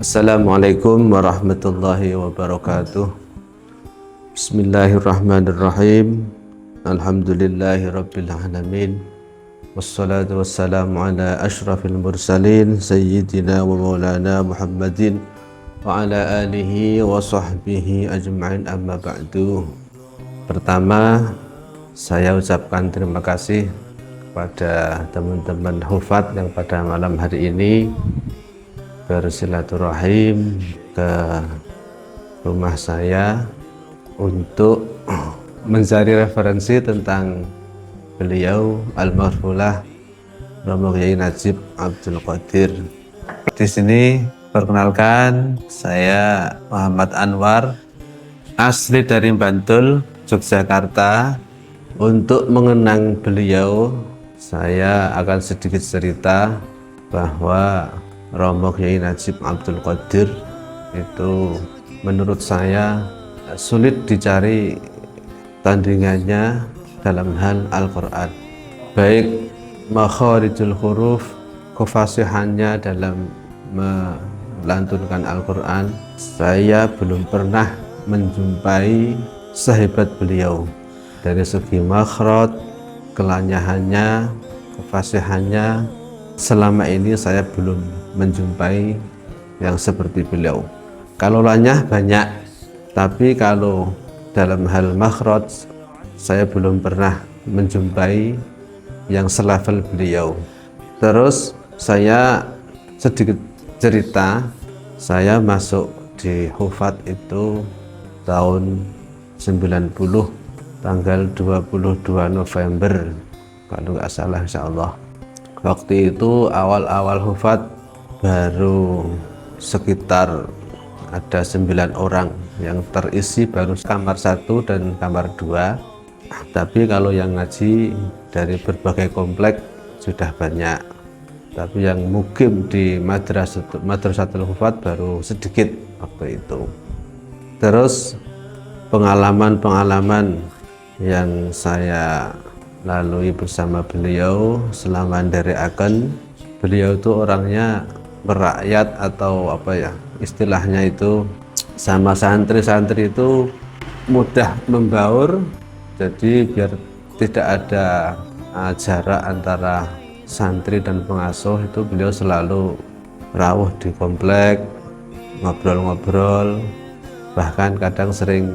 Assalamualaikum warahmatullahi wabarakatuh. Bismillahirrahmanirrahim. Alhamdulillahi rabbil alamin. Wassalatu wassalamu ala ashrafil mursalin sayyidina wa maulana Muhammadin wa ala alihi wa sahbihi ajma'in, amma ba'du. Pertama, saya ucapkan terima kasih kepada teman-teman hufat yang pada malam hari ini bersilaturahim ke rumah saya untuk mencari referensi tentang beliau almarhumah Romo Kyai Najib Abdul Qadir. Di sini perkenalkan, saya Muhammad Anwar, asli dari Bantul, Yogyakarta. Untuk mengenang beliau, saya akan sedikit cerita bahwa Romo Kyai Najib Abdul Qadir itu menurut saya sulit dicari tandingannya dalam hal Al-Quran, baik makharijul huruf, kefasihannya dalam melantunkan Al-Quran. Saya belum pernah menjumpai sehebat beliau dari segi makhraj, kelanyahannya, kefasihannya. Selama ini saya belum menjumpai yang seperti beliau. Kalau lanyah banyak, tapi kalau dalam hal makhraj saya belum pernah menjumpai yang selevel beliau. Terus saya sedikit cerita, saya masuk di hufat itu tahun 90, tanggal 22 November kalau nggak salah, insyaallah. Waktu itu awal-awal hufat baru sekitar ada 9 orang yang terisi, baru kamar 1 dan kamar 2. Tapi kalau yang ngaji dari berbagai komplek sudah banyak. Tapi yang mukim di Madrasatul Hufat baru sedikit waktu itu. Terus pengalaman-pengalaman yang saya lalui bersama beliau selama nderekaken, beliau itu orangnya merakyat, atau apa ya istilahnya itu, sama santri-santri itu mudah membaur. Jadi biar tidak ada jarak antara santri dan pengasuh, itu beliau selalu rawuh di komplek, ngobrol-ngobrol, bahkan kadang sering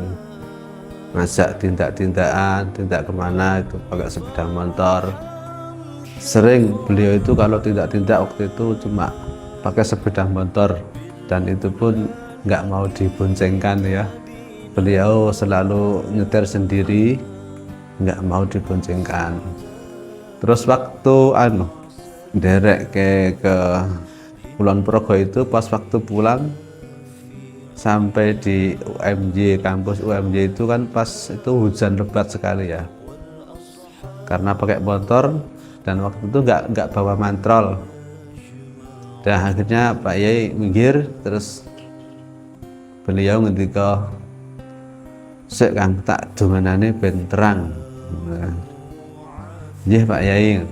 ngajak tindak-tindakan, tindak kemana itu pakai sepeda motor. Sering beliau itu kalau tindak-tindak waktu itu cuma pakai sepeda motor, dan itu pun nggak mau diboncengkan ya. Beliau selalu nyetir sendiri, nggak mau diboncengkan. Terus waktu derek ke Kulon Progo itu, pas waktu pulang sampai di UMY, kampus UMY itu kan pas itu hujan lebat sekali ya, karena pakai motor dan waktu itu nggak bawa mantrol. Dan akhirnya Pak Yai minggir, terus beliau ngendika, "Sik Kang, tak donganane ben terang." Nggih Pak Yai.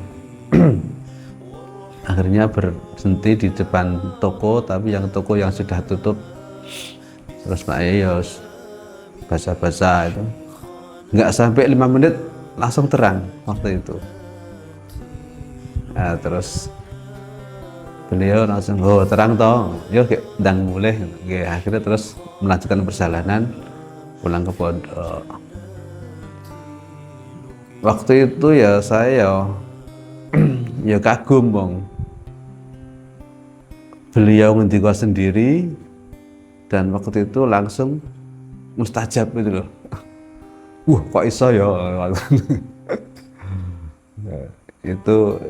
Akhirnya berhenti di depan toko, tapi yang toko yang sudah tutup. Terus Pak Yai baca-baca itu, nggak sampai 5 menit langsung terang waktu itu. Nah, terus beliau langsung, "Oh terang toh, yuk ndang mulai." Akhirnya terus melanjutkan perjalanan pulang ke pondok. Waktu itu ya saya ya kagum bang, beliau ngendika sendiri, dan waktu itu langsung mustajab gitu loh. Kok iso ya. Itu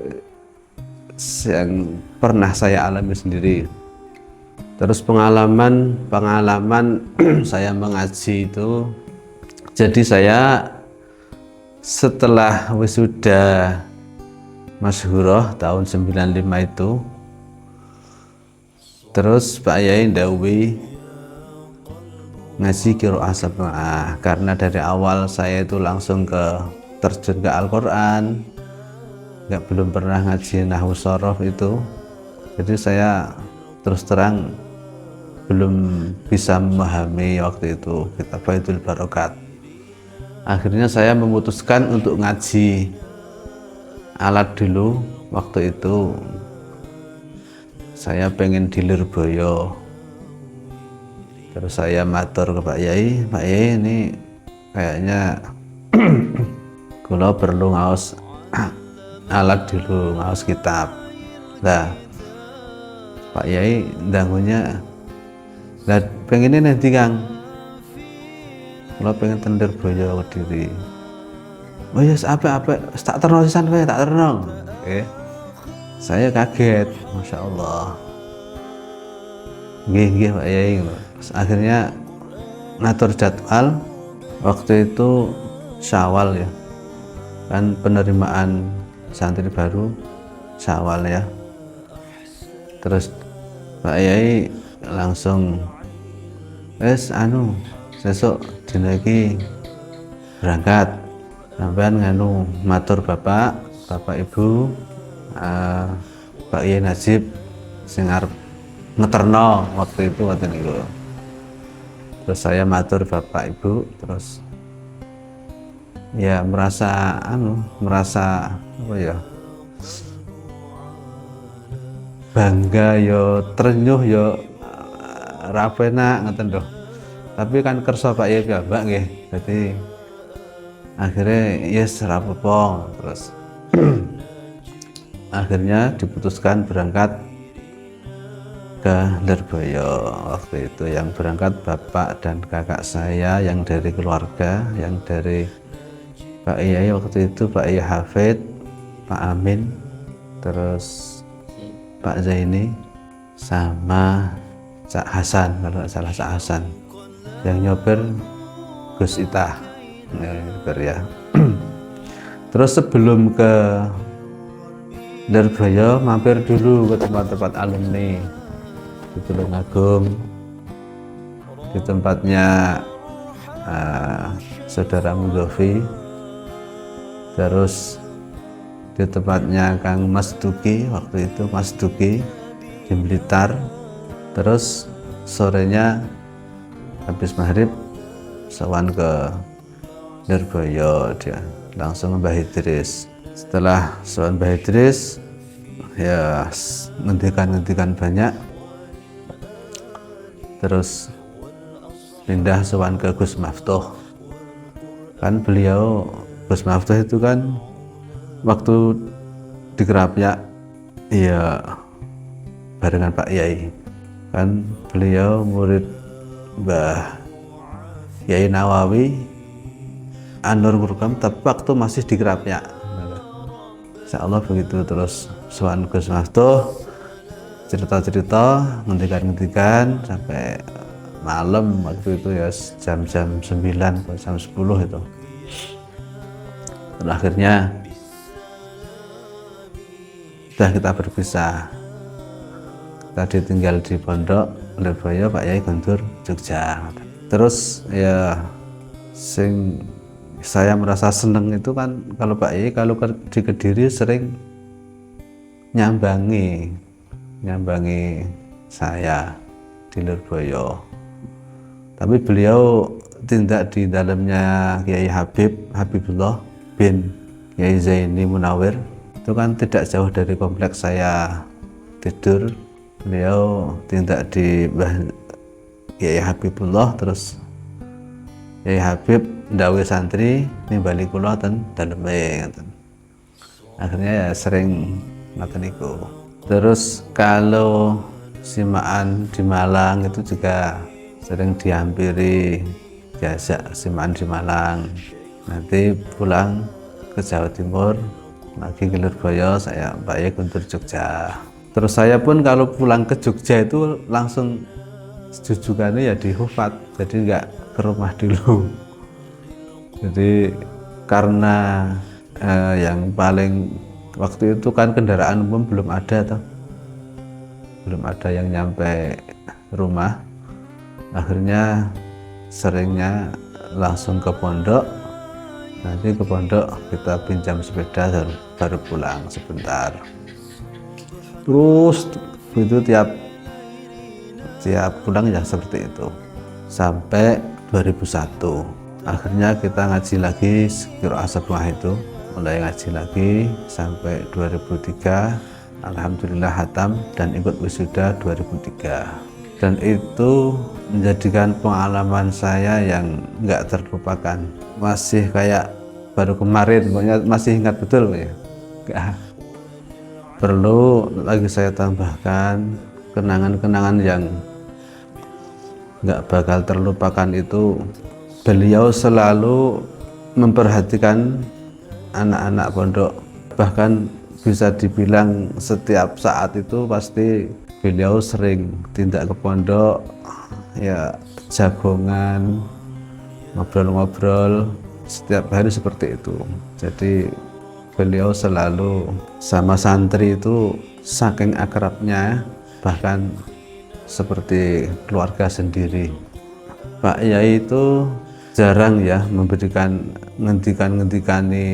yang pernah saya alami sendiri. Terus pengalaman saya mengaji itu, jadi saya setelah wisuda Masyhurah tahun 95 itu, terus Pak Yai ndawuhi ngaji qiraah sab'ah, karena dari awal saya itu langsung terjun ke Al-Quran, belum pernah ngaji nahwu shorof itu. Jadi saya terus terang belum bisa memahami waktu itu kitab Baitul Barokat. Akhirnya saya memutuskan untuk ngaji alat dulu. Waktu itu saya pengen di Lirboyo, terus saya matur ke Pak Yai ini kayaknya kalau perlu ngaos alat dulu, ngaos kitab. Nah Pak Yai dangunya, lah pengennya nanti Kang, kalau pengen tender Boyo Kediri. Oh ya apa tak terno sisan kowe, tak terno. Oke. Saya kaget, Masya Allah. Nggih Pak Yai. Terus akhirnya ngatur jadwal. Waktu itu Syawal ya. Kan penerimaan santri baru Syawal ya. Terus Pak Yai langsung sesuk dina iki berangkat sampean nganu matur bapak ibu, Pak Yai Najib sing arep ngeterno waktu itu ngoten niku. Terus saya matur bapak ibu, terus ya merasa apa ya, bangga yo terenyuh yo ra penak ngoten lho. Tapi kan kersa Pak Yai piyambak nggih. Dadi akhirnya yes ra apa-apa. Terus akhirnya diputuskan berangkat ke Lirboyo. Waktu itu yang berangkat bapak dan kakak saya yang dari keluarga, yang dari Pak Yai waktu itu Pak Yai Hafid, Pak Amin, terus Pak Zaini sama Cak Hasan, kalau nggak salah Cak Hasan. Yang nyoper Gus Itah ya. Terus sebelum ke Lirboyo mampir dulu ke tempat-tempat alumni di Tulungagung, di tempatnya saudara Mudovi, terus di tempatnya Kang Mas Duki, waktu itu Mas Duki di Blitar. Terus sorenya habis maghrib sowan ke Lirboyo, dia langsung Mbah Idris. Setelah sowan Mbah Idris ya ngendikan banyak, terus pindah sowan ke Gus Maftuh. Kan beliau Gus Maftuh itu kan waktu di Kerapyak ya barengan Pak Yai, kan beliau murid Mbah Yai Nawawi Anur Murkam, tapi waktu masih di Kerapyak. Insya Allah begitu. Terus sowan Gus Maftuh, cerita-cerita, ngendikan sampai malam waktu itu ya, jam 9 atau jam 10 itu. Dan akhirnya sudah kita berpisah. Tadi tinggal di Pondok Lirboyo, Pak Yai Guntur Jogja. Terus ya sing saya merasa seneng itu kan kalau Pak Yai kalau di Kediri sering nyambangi saya di Lirboyo. Tapi beliau tindak di dalamnya Kiai Habibullah bin Kiai Zaini Munawir, itu kan tidak jauh dari kompleks saya tidur. Beliau tindak di Kiai Habibullah, terus Kiai Habib ndawe santri nimbali kula ten daleme ngoten. Akhirnya ya sering ngoten niku. Terus kalau simaan di Malang itu juga sering dihampiri, diajak simaan di Malang. Nanti pulang ke Jawa Timur lagi ke Lirboyo, saya Pak Yai Guntur Jogja. Terus saya pun kalau pulang ke Jogja itu langsung jujukannya ya di Hufat, jadi nggak ke rumah dulu. Jadi karena yang paling waktu itu kan kendaraan umum belum ada yang nyampe rumah. Akhirnya seringnya langsung ke pondok. Nanti ke pondok kita pinjam sepeda baru pulang sebentar. Terus itu tiap setiap pulang ya seperti itu sampai 2001. Akhirnya kita ngaji lagi qiraah sab'ah itu, mulai ngaji lagi sampai 2003. Alhamdulillah hatam dan ikut wisuda 2003. Dan itu menjadikan pengalaman saya yang nggak terlupakan. Masih kayak baru kemarin, pokoknya masih ingat betul ya. Perlu lagi saya tambahkan kenangan-kenangan yang nggak bakal terlupakan itu, beliau selalu memperhatikan anak-anak pondok, bahkan bisa dibilang setiap saat itu pasti beliau sering tindak ke pondok ya, jagongan, ngobrol-ngobrol setiap hari seperti itu. Jadi beliau selalu sama santri itu saking akrabnya, bahkan seperti keluarga sendiri. Pak Yai itu jarang ya memberikan ngendikan-ngendikani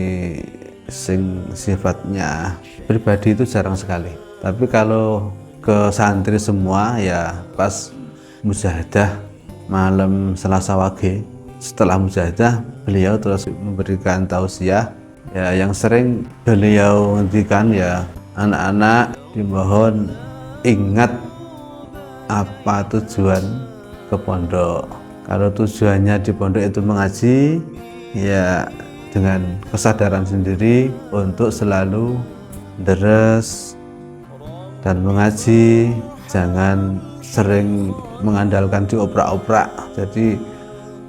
sing sifatnya pribadi, itu jarang sekali. Tapi kalau ke santri semua ya pas mujahadah malam Selasa Wage, setelah mujahadah beliau terus memberikan tausiah ya, yang sering beliau ngendikan ya, anak-anak dimohon ingat apa tujuan ke pondok. Kalau tujuannya di pondok itu mengaji ya, dengan kesadaran sendiri untuk selalu deres dan mengaji, jangan sering mengandalkan dioprak-oprak. Jadi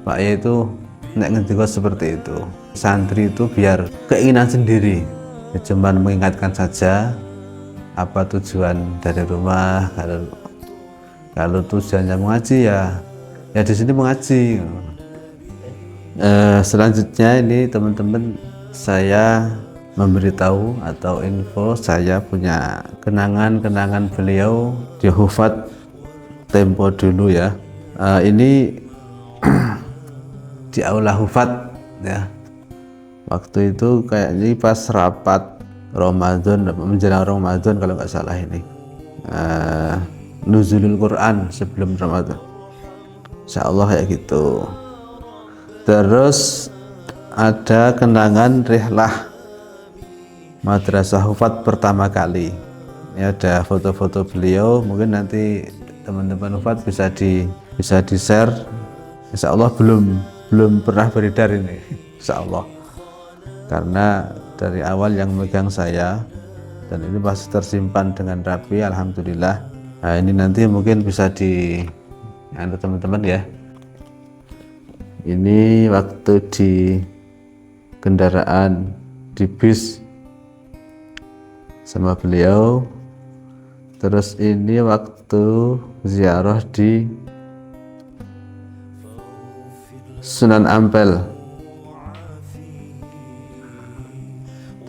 Pak Yai itu nek ngendika seperti itu, santri itu biar keinginan sendiri, ya, cuman mengingatkan saja apa tujuan dari rumah. Kalau tujuannya mengaji ya di sini mengaji. Selanjutnya ini teman-teman, saya memberitahu atau info, saya punya kenangan beliau di Hufat tempo dulu ya. Ini di aula Hufat ya. Waktu itu kayaknya pas rapat Ramadan, menjelang Ramadan kalau nggak salah ini. Nuzulul Quran sebelum Ramadan. Insyaallah kayak gitu. Terus ada kenangan rihlah Madrasah Hufat pertama kali. Ini ada foto-foto beliau, mungkin nanti teman-teman Hufat bisa di share. Insyaallah belum pernah beredar ini, insyaallah. Karena dari awal yang megang saya, dan ini masih tersimpan dengan rapi, alhamdulillah. Nah, ini nanti mungkin bisa di teman-teman ya. Ini waktu di kendaraan, di bis sama beliau. Terus ini waktu ziarah di Sunan Ampel.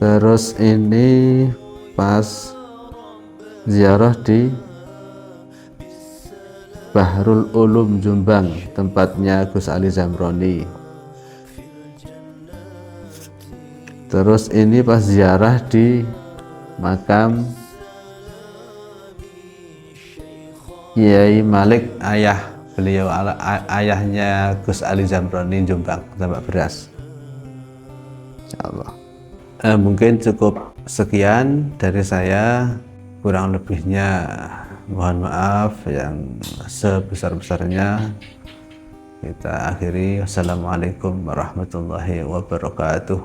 Terus ini pas ziarah di Bahrul Ulum Jombang, tempatnya Gus Ali Zamroni. Terus ini pas ziarah di makam Kiai Malik, ayah beliau, ayahnya Gus Ali Zamroni Jombang, Tambak Beras. Insyaallah. Mungkin cukup sekian dari saya, kurang lebihnya mohon maaf yang sebesar-besarnya. Kita akhiri. Wassalamualaikum warahmatullahi wabarakatuh.